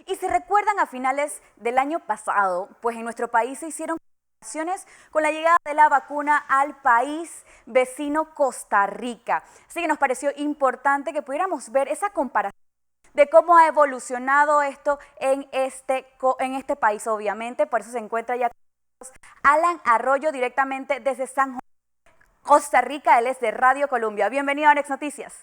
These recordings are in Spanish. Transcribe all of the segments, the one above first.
Y si recuerdan, a finales del año pasado, pues en nuestro país se hicieron acciones con la llegada de la vacuna al país vecino Costa Rica. Así que nos pareció importante que pudiéramos ver esa comparación de cómo ha evolucionado esto en este país, obviamente. Por eso se encuentra ya Alan Arroyo directamente desde San José, Costa Rica. Él es de Radio Colombia. Bienvenido a Next Noticias.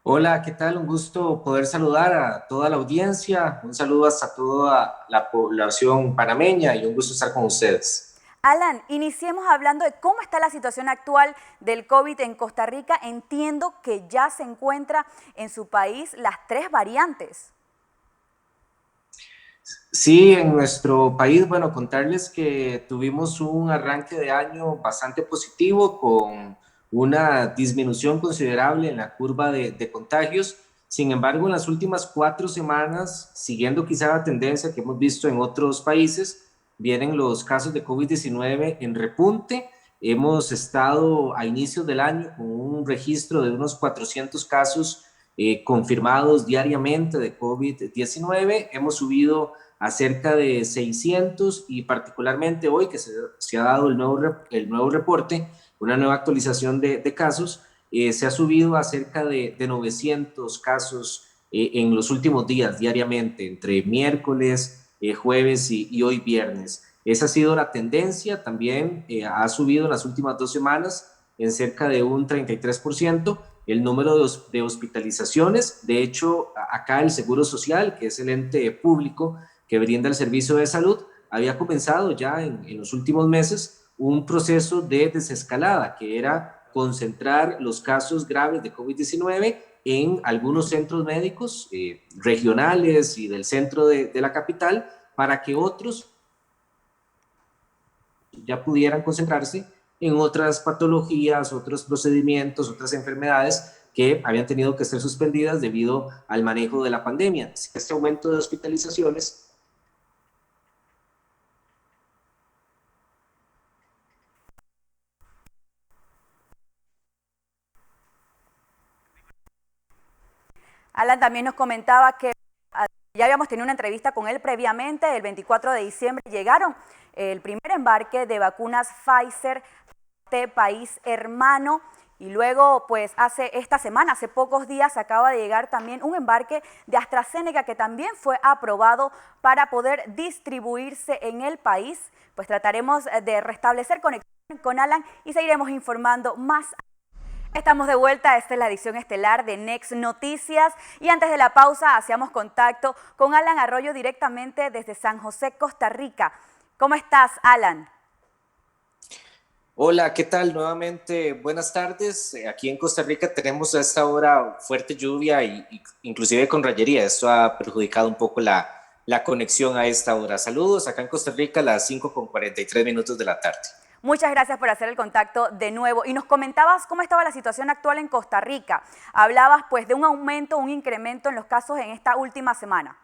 Hola, ¿qué tal? Un gusto poder saludar a toda la audiencia, un saludo hasta toda la población panameña y un gusto estar con ustedes. Alan, iniciemos hablando de cómo está la situación actual del COVID en Costa Rica. Entiendo que ya se encuentra en su país las 3 variantes. Sí, en nuestro país, bueno, contarles que tuvimos un arranque de año bastante positivo con una disminución considerable en la curva de contagios. Sin embargo, en las últimas 4 semanas, siguiendo quizá la tendencia que hemos visto en otros países, vienen los casos de COVID-19 en repunte. Hemos estado a inicios del año con un registro de unos 400 casos confirmados diariamente de COVID-19. Hemos subido a cerca de 600 y particularmente hoy que se ha dado el nuevo reporte, una nueva actualización de casos, se ha subido a cerca de 900 casos en los últimos días diariamente, entre miércoles, jueves y hoy viernes. Esa ha sido la tendencia, también ha subido en las últimas 2 semanas en cerca de un 33% el número de hospitalizaciones. De hecho, acá el Seguro Social, que es el ente público que brinda el servicio de salud, había comenzado ya en los últimos meses un proceso de desescalada, que era concentrar los casos graves de COVID-19 en algunos centros médicos regionales y del centro de la capital, para que otros ya pudieran concentrarse en otras patologías, otros procedimientos, otras enfermedades que habían tenido que ser suspendidas debido al manejo de la pandemia. Este aumento de hospitalizaciones Alan también nos comentaba que ya habíamos tenido una entrevista con él previamente. El 24 de diciembre llegaron el primer embarque de vacunas Pfizer a este país hermano. Y luego, pues esta semana, hace pocos días, acaba de llegar también un embarque de AstraZeneca que también fue aprobado para poder distribuirse en el país. Pues trataremos de restablecer conexión con Alan y seguiremos informando más. Estamos de vuelta, esta es la edición estelar de Next Noticias y antes de la pausa hacíamos contacto con Alan Arroyo directamente desde San José, Costa Rica. ¿Cómo estás, Alan? Hola, ¿qué tal? Nuevamente, buenas tardes. Aquí en Costa Rica tenemos a esta hora fuerte lluvia y inclusive con rayería. Esto ha perjudicado un poco la conexión a esta hora. Saludos, acá en Costa Rica a las 5:43 de la tarde. Muchas gracias por hacer el contacto de nuevo. Y nos comentabas cómo estaba la situación actual en Costa Rica. Hablabas pues de un aumento, un incremento en los casos en esta última semana.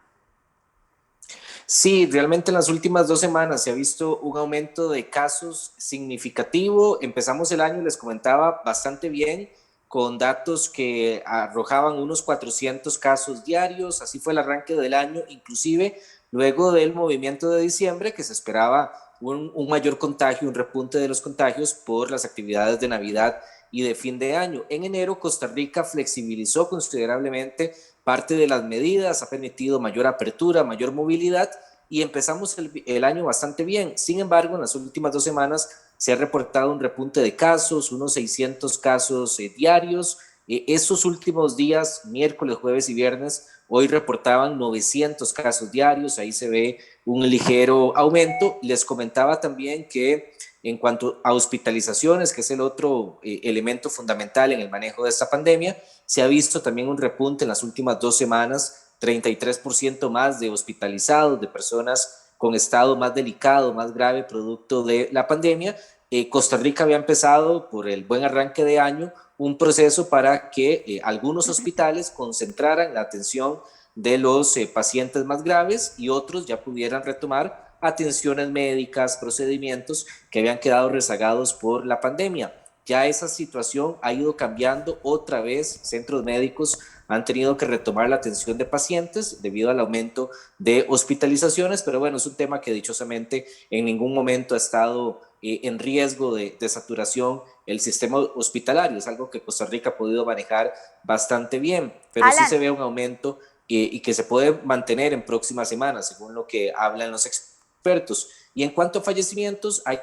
Sí, realmente en las últimas 2 semanas se ha visto un aumento de casos significativo. Empezamos el año, les comentaba, bastante bien, con datos que arrojaban unos 400 casos diarios. Así fue el arranque del año, inclusive luego del movimiento de diciembre, que se esperaba un mayor contagio, un repunte de los contagios por las actividades de Navidad y de fin de año. En enero, Costa Rica flexibilizó considerablemente parte de las medidas, ha permitido mayor apertura, mayor movilidad y empezamos el año bastante bien. Sin embargo, en las últimas 2 semanas se ha reportado un repunte de casos, unos 600 casos diarios. Estos últimos días, miércoles, jueves y viernes, hoy reportaban 900 casos diarios, ahí se ve un ligero aumento. Les comentaba también que en cuanto a hospitalizaciones, que es el otro elemento fundamental en el manejo de esta pandemia, se ha visto también un repunte en las últimas 2 semanas, 33% más de hospitalizados, de personas con estado más delicado, más grave, producto de la pandemia. Costa Rica había empezado, por el buen arranque de año, un proceso para que algunos hospitales concentraran la atención de los pacientes más graves y otros ya pudieran retomar atenciones médicas, procedimientos que habían quedado rezagados por la pandemia. Ya esa situación ha ido cambiando otra vez, centros médicos han tenido que retomar la atención de pacientes debido al aumento de hospitalizaciones, pero bueno, es un tema que dichosamente en ningún momento ha estado en riesgo de saturación el sistema hospitalario. Es algo que Costa Rica ha podido manejar bastante bien, pero sí Alan, se ve un aumento y que se puede mantener en próximas semanas, según lo que hablan los expertos. Y en cuanto a fallecimientos, hay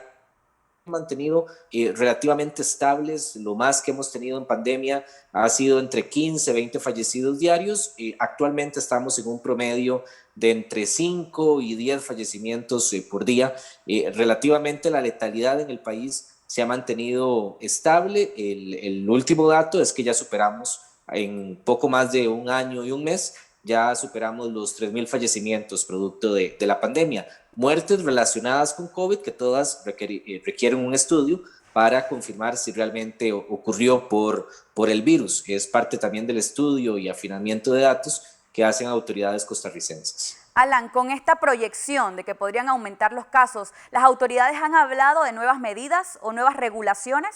mantenido relativamente estables. Lo más que hemos tenido en pandemia ha sido entre 15 y 20 fallecidos diarios. Actualmente estamos en un promedio de entre 5 y 10 fallecimientos por día. Relativamente la letalidad en el país se ha mantenido estable. El último dato es que ya superamos en poco más de un año y un mes, ya superamos los 3.000 fallecimientos producto de la pandemia. Muertes relacionadas con COVID que todas requieren un estudio para confirmar si realmente ocurrió por el virus. Es parte también del estudio y afinamiento de datos que hacen autoridades costarricenses. Alan, con esta proyección de que podrían aumentar los casos, ¿las autoridades han hablado de nuevas medidas o nuevas regulaciones?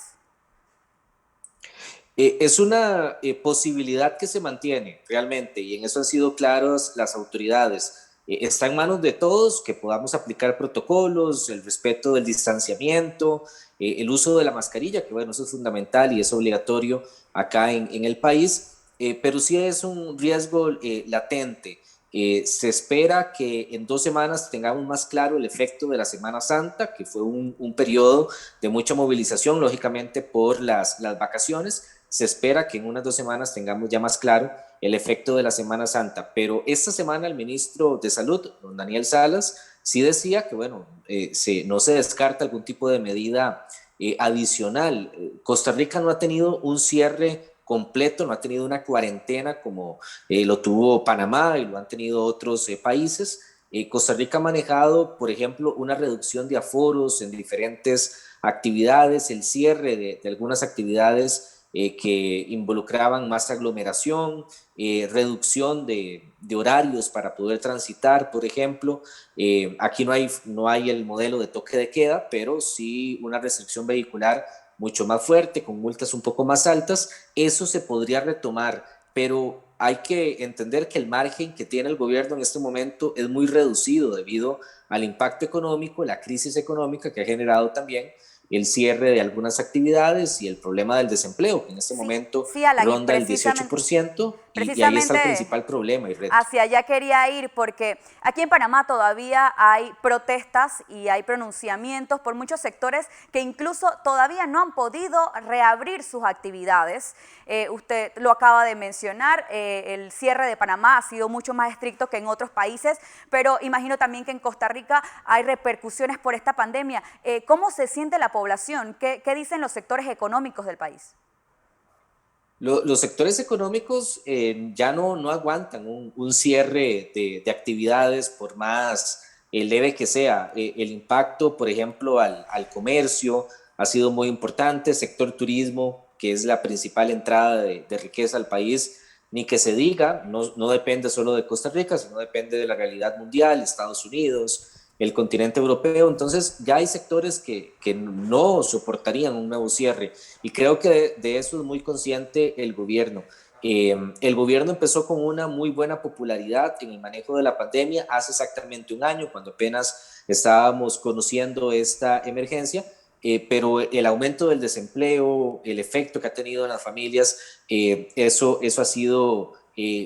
Es una posibilidad que se mantiene realmente y en eso han sido claros las autoridades. Está en manos de todos que podamos aplicar protocolos, el respeto del distanciamiento, el uso de la mascarilla, que bueno, eso es fundamental y es obligatorio acá en el país, pero sí es un riesgo latente. Se espera que en 2 semanas tengamos más claro el efecto de la Semana Santa, que fue un periodo de mucha movilización, lógicamente por las vacaciones. Se espera que en unas 2 semanas tengamos ya más claro el efecto de la Semana Santa, pero esta semana el ministro de Salud, don Daniel Salas, sí decía que, bueno, no se descarta algún tipo de medida adicional. Costa Rica no ha tenido un cierre completo, no ha tenido una cuarentena como lo tuvo Panamá y lo han tenido otros países. Costa Rica ha manejado, por ejemplo, una reducción de aforos en diferentes actividades, el cierre de algunas actividades que involucraban más aglomeración, reducción de horarios para poder transitar, por ejemplo. Aquí no hay el modelo de toque de queda, pero sí una restricción vehicular mucho más fuerte, con multas un poco más altas. Eso se podría retomar, pero hay que entender que el margen que tiene el gobierno en este momento es muy reducido debido al impacto económico, la crisis económica que ha generado también el cierre de algunas actividades y el problema del desempleo, que en este momento Sí, Alan, y ronda el 18%, y ahí está el precisamente principal problema y reto. hacia allá quería ir porque aquí en Panamá todavía hay protestas y hay pronunciamientos por muchos sectores que incluso todavía no han podido reabrir sus actividades. Usted lo acaba de mencionar, el cierre de Panamá ha sido mucho más estricto que en otros países, pero imagino también que en Costa Rica hay repercusiones por esta pandemia. ¿Cómo se siente la población? ¿Qué dicen los sectores económicos del país? Los sectores económicos ya no aguantan un cierre de actividades por más leve que sea. El impacto, por ejemplo, al comercio ha sido muy importante. Sector turismo, que es la principal entrada de riqueza al país, ni que se diga, no depende solo de Costa Rica, sino depende de la realidad mundial, Estados Unidos, el continente europeo. Entonces ya hay sectores que no soportarían un nuevo cierre y creo que de eso es muy consciente el gobierno. El gobierno empezó con una muy buena popularidad en el manejo de la pandemia hace exactamente un año, cuando apenas estábamos conociendo esta emergencia, pero el aumento del desempleo, el efecto que ha tenido en las familias, eso ha sido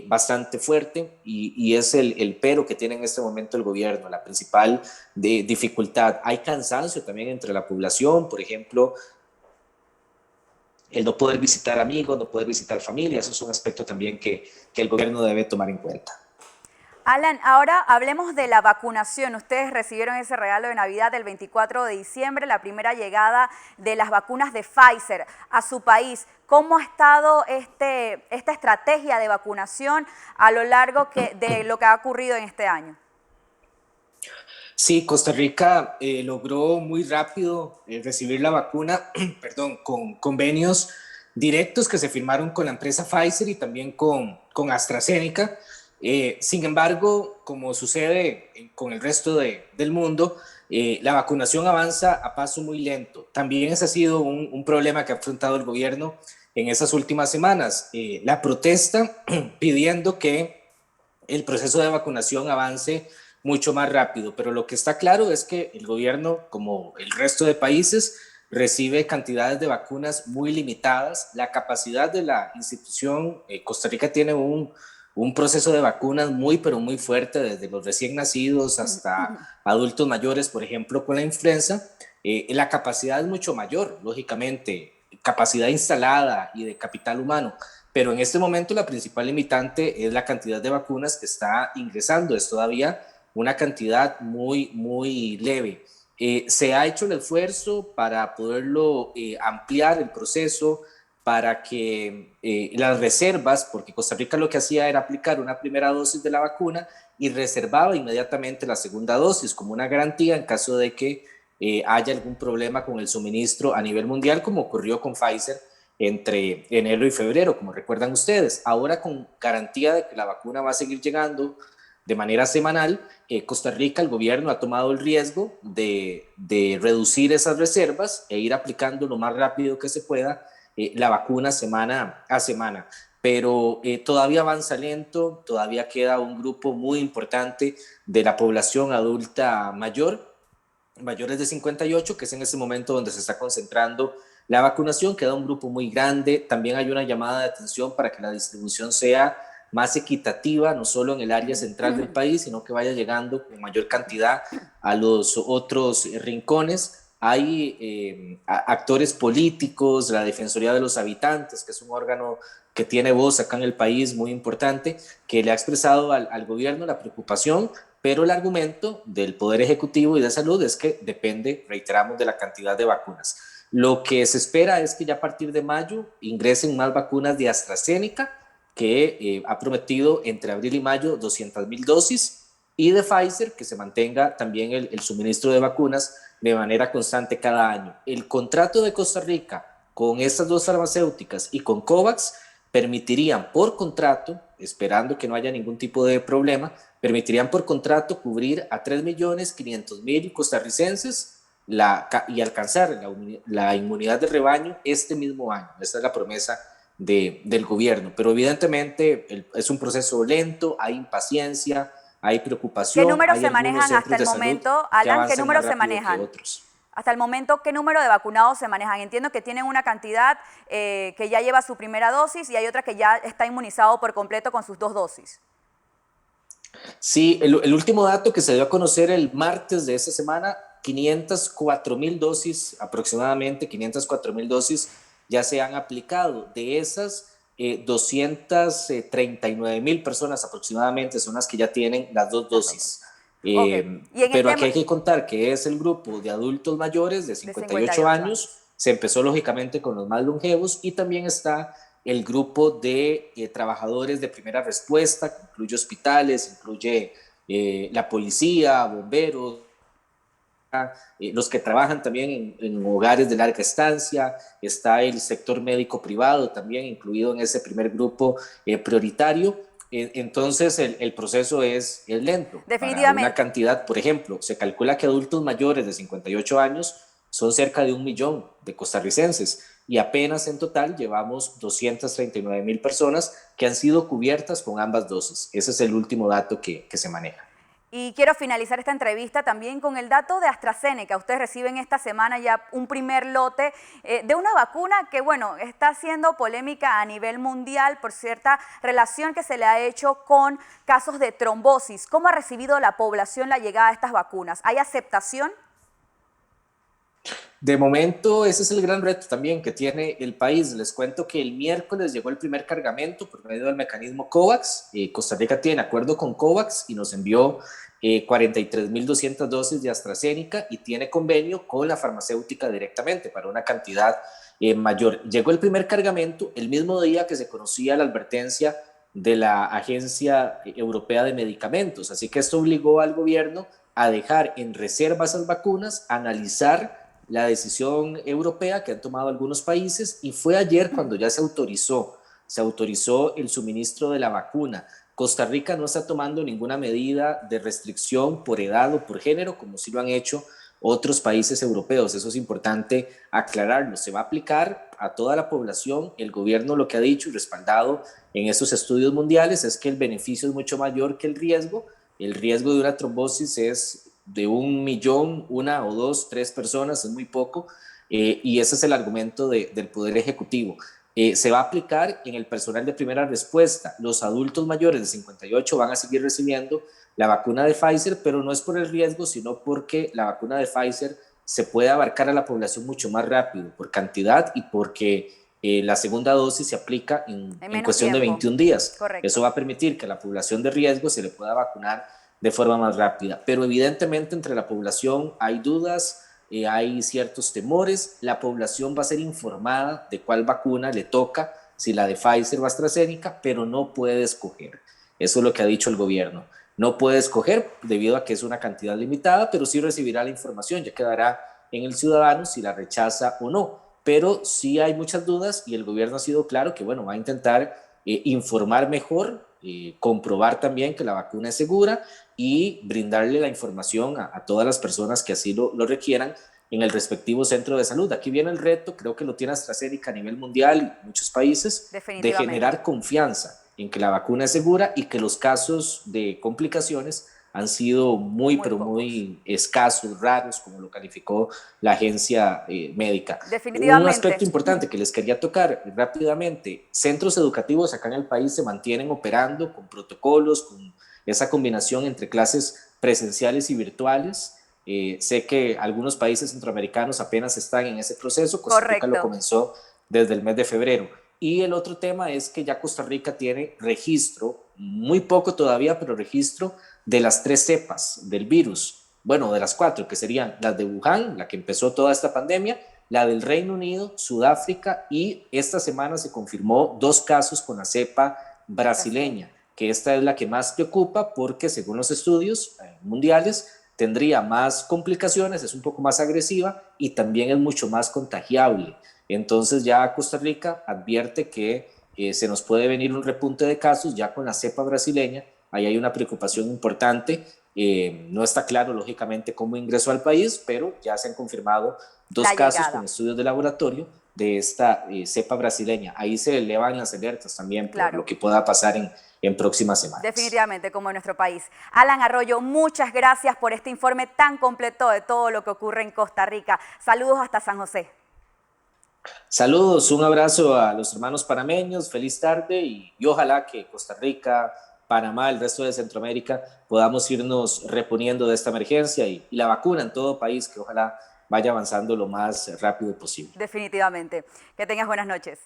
bastante fuerte y es el pero que tiene en este momento el gobierno, la principal dificultad. Hay cansancio también entre la población, por ejemplo, el no poder visitar amigos, no poder visitar familia, eso es un aspecto también que el gobierno debe tomar en cuenta. Alan, ahora hablemos de la vacunación. Ustedes recibieron ese regalo de Navidad el 24 de diciembre, la primera llegada de las vacunas de Pfizer a su país. ¿Cómo ha estado esta estrategia de vacunación a lo largo de lo que ha ocurrido en este año? Sí, Costa Rica logró muy rápido recibir la vacuna, perdón, con convenios directos que se firmaron con la empresa Pfizer y también con AstraZeneca. Sin embargo, como sucede con el resto del mundo, la vacunación avanza a paso muy lento. También ese ha sido un problema que ha afrontado el gobierno en esas últimas semanas. La protesta pidiendo que el proceso de vacunación avance mucho más rápido, pero lo que está claro es que el gobierno, como el resto de países, recibe cantidades de vacunas muy limitadas. La capacidad de la institución, Costa Rica tiene un proceso de vacunas muy, pero muy fuerte, desde los recién nacidos hasta adultos mayores, por ejemplo, con la influenza. La capacidad es mucho mayor, lógicamente, capacidad instalada y de capital humano, pero en este momento la principal limitante es la cantidad de vacunas que está ingresando. Es todavía una cantidad muy, muy leve. Se ha hecho el esfuerzo para poderlo ampliar el proceso, para que las reservas, porque Costa Rica lo que hacía era aplicar una primera dosis de la vacuna y reservaba inmediatamente la segunda dosis como una garantía en caso de que haya algún problema con el suministro a nivel mundial, como ocurrió con Pfizer entre enero y febrero, como recuerdan ustedes. Ahora, con garantía de que la vacuna va a seguir llegando de manera semanal, Costa Rica, el gobierno ha tomado el riesgo de reducir esas reservas e ir aplicando lo más rápido que se pueda la vacuna semana a semana. Pero todavía avanza lento, todavía queda un grupo muy importante de la población adulta mayor, mayores de 58, que es en este momento donde se está concentrando la vacunación. Queda un grupo muy grande. También hay una llamada de atención para que la distribución sea más equitativa, no solo en el área central del país, sino que vaya llegando con mayor cantidad a los otros rincones. Hay actores políticos, la Defensoría de los Habitantes, que es un órgano que tiene voz acá en el país muy importante, que le ha expresado al gobierno la preocupación, pero el argumento del Poder Ejecutivo y de Salud es que depende, reiteramos, de la cantidad de vacunas. Lo que se espera es que ya a partir de mayo ingresen más vacunas de AstraZeneca, que ha prometido entre abril y mayo 200,000 dosis, y de Pfizer, que se mantenga también el suministro de vacunas de manera constante cada año. El contrato de Costa Rica con estas dos farmacéuticas y con COVAX permitirían por contrato, esperando que no haya ningún tipo de problema, permitirían por contrato cubrir a 3.500.000 costarricenses y alcanzar la inmunidad de rebaño este mismo año. Esta es la promesa del gobierno, pero evidentemente es un proceso lento, hay impaciencia, hay ¿Qué preocupación, números hay se algunos manejan hasta centros el de salud momento? que Alan, ¿qué avanzan más números se rápido que manejan? otros. Hasta el momento, ¿qué número de vacunados se manejan? Entiendo que tienen una cantidad que ya lleva su primera dosis y hay otra que ya está inmunizado por completo con sus dos dosis. Sí, el último dato que se dio a conocer el martes de esta semana, 504,000 dosis, aproximadamente 504,000 dosis ya se han aplicado. De esas, 239,000 personas aproximadamente son las que ya tienen las dos Las dos dosis. dosis. Ok. Y en el Pero aquí tema hay que contar que es el grupo de adultos mayores de de 58 58 años, años. se empezó lógicamente con los más longevos, y también está el grupo de trabajadores de primera respuesta, que incluye hospitales, incluye la policía, bomberos, los que trabajan también en hogares de larga estancia. Está el sector médico privado también incluido en ese primer grupo prioritario. Entonces el proceso es lento para una Definitivamente. cantidad. Por ejemplo, se calcula que adultos mayores de 58 años son cerca de 1 millón de costarricenses, y apenas en total llevamos 239,000 personas que han sido cubiertas con ambas dosis. Ese es el último dato que se maneja. Y quiero finalizar esta entrevista también con el dato de AstraZeneca. Ustedes reciben esta semana ya un primer lote de una vacuna que, bueno, está siendo polémica a nivel mundial por cierta relación que se le ha hecho con casos de trombosis. ¿Cómo ha recibido la población la llegada de estas vacunas? ¿Hay aceptación? De momento, ese es el gran reto también que tiene el país. Les cuento que el miércoles llegó el primer cargamento por medio del mecanismo COVAX. Costa Rica tiene acuerdo con COVAX y nos envió 43,200 dosis de AstraZeneca, y tiene convenio con la farmacéutica directamente para una cantidad mayor. Llegó el primer cargamento el mismo día que se conocía la advertencia de la Agencia Europea de Medicamentos. Así que esto obligó al gobierno a dejar en reserva esas vacunas, analizar la decisión europea que han tomado algunos países, y fue ayer cuando ya se autorizó el suministro de la vacuna. Costa Rica no está tomando ninguna medida de restricción por edad o por género, como sí lo han hecho otros países europeos. Eso es importante aclararlo. Se va a aplicar a toda la población. El gobierno lo que ha dicho y respaldado en estos estudios mundiales es que el beneficio es mucho mayor que el riesgo. El riesgo de una trombosis es de 1 millón, 1 o 2, 3 personas, es muy poco, y ese es el argumento del Poder Ejecutivo. Se va a aplicar en el personal de primera respuesta. Los adultos mayores de 58 van a seguir recibiendo la vacuna de Pfizer, pero no es por el riesgo, sino porque la vacuna de Pfizer se puede abarcar a la población mucho más rápido, por cantidad y porque la segunda dosis se aplica en cuestión de 21 días. Correcto. Eso va a permitir que a la población de riesgo se le pueda vacunar de forma más rápida. Pero evidentemente entre la población hay dudas, hay ciertos temores. La población va a ser informada de cuál vacuna le toca, si la de Pfizer o AstraZeneca, pero no puede escoger. Eso es lo que ha dicho el gobierno. No puede escoger debido a que es una cantidad limitada, pero sí recibirá la información. Ya quedará en el ciudadano si la rechaza o no. Pero sí hay muchas dudas y el gobierno ha sido claro que, bueno, va a intentar informar mejor, comprobar también que la vacuna es segura y brindarle la información a todas las personas que así lo requieran en el respectivo centro de salud. Aquí viene el reto, creo que lo tiene AstraZeneca a nivel mundial y muchos países, de generar confianza en que la vacuna es segura y que los casos de complicaciones han sido muy pero muy escasos, raros, como lo calificó la agencia médica. Un aspecto importante que les quería tocar rápidamente: centros educativos acá en el país se mantienen operando con protocolos, con esa combinación entre clases presenciales y virtuales. Sé que algunos países centroamericanos apenas están en ese proceso. Costa Rica lo comenzó desde el mes de febrero. Y el otro tema es que ya Costa Rica tiene registro, muy poco todavía, pero registro de las 3 cepas del virus. Bueno, de las 4, que serían las de Wuhan, la que empezó toda esta pandemia, la del Reino Unido, Sudáfrica, y esta semana se confirmó 2 casos con la cepa brasileña, que esta es la que más preocupa porque según los estudios mundiales tendría más complicaciones, es un poco más agresiva y también es mucho más contagiable. Entonces ya Costa Rica advierte que se nos puede venir un repunte de casos ya con la cepa brasileña. Ahí hay una preocupación importante. No está claro, lógicamente, cómo ingresó al país, pero ya se han confirmado 2 casos con estudios de laboratorio de esta cepa brasileña. Ahí se elevan las alertas también por lo que pueda pasar en próximas semanas. Definitivamente, como en nuestro país. Alan Arroyo, muchas gracias por este informe tan completo de todo lo que ocurre en Costa Rica. Saludos hasta San José. Saludos, un abrazo a los hermanos panameños, feliz tarde y ojalá que Costa Rica, Panamá, el resto de Centroamérica podamos irnos reponiendo de esta emergencia y la vacuna en todo país, que ojalá vaya avanzando lo más rápido posible. Definitivamente. Que tengas buenas noches.